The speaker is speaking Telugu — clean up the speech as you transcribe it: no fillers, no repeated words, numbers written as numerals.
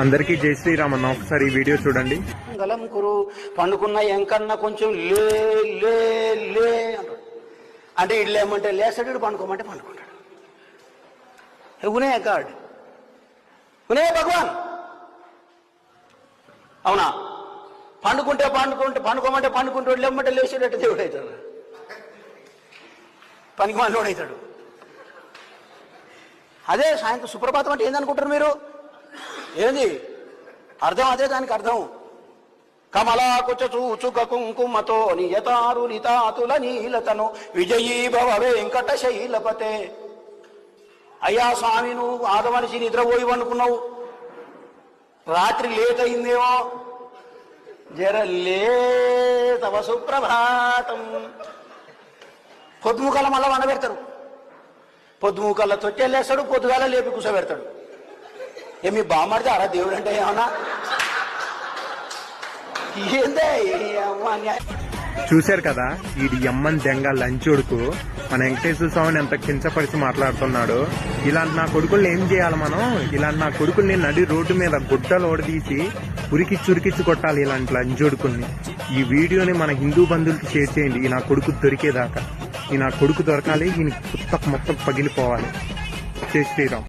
అందరికీ జై శ్రీరామ్ అన్న. ఒకసారి ఈ వీడియో చూడండి. గలం కురు పండుకున్న ఎంకన్నా కొంచెం లే లే లే అంటే ఇటు లేమంటే లేస్తాడు, ఇటు పండుకోమంటే పండుకుంటాడు. ఉనే గాడ్, ఉనే భగవాన్. అవునా? పండుకోమంటే పండుకుంటాడు, లేమంటే లేచేటట్టు దేవుడు అవుతాడు, పనికి మనోడు అవుతాడు. అదే సాయంత్రం సుప్రభాతం అంటే ఏందనుకుంటారు మీరు? ఏంది అర్థం? అదే దానికి అర్థం. కమలాకుచ చూచుక కుంకుమతో నియతారు నితాతుల నీలతను విజయీ భవ వెంకట శైలపతే. అయ్యా స్వామి, నువ్వు ఆదమనిషి నిద్రపోయి అనుకున్నావు, రాత్రి లేట్ అయిందేమో, జరలే తవ సుప్రభాతం. పొద్దుముకల మళ్ళా వండబెడతారు, పొద్దుముకల్ల తొట్టెళ్ళేస్తాడు, పొద్దుగాల లేపి కూర్చోబెడతాడు. ఏమి బామ్మడితే అరా దేవుడు అంటే ఏమన్నా? ఏందే చూశారు కదా, ఇది ఎమ్మన్ దెంగ లంచోడుకు మన వెంకటేశ్వర స్వామిని ఎంత కించపరిచి మాట్లాడుతున్నాడు. ఇలాంటి నా కొడుకుల్ని ఏం చేయాలి మనం? ఇలాంటి నా కొడుకుల్ని నడి రోడ్డు మీద గుడ్డలు ఓడదీసి ఉరికిచ్చి కొట్టాలి ఇలాంటి లంచోడుకుల్ని. ఈ వీడియోని మన హిందూ బంధువులకి షేర్ చేయండి. ఈ నా కొడుకు దొరికేదాకా. ఈ నా కొడుకు దొరకాలి, ఈయన పుస్తకం మొత్తం పగిలిపోవాలి. జై శ్రీరామ్.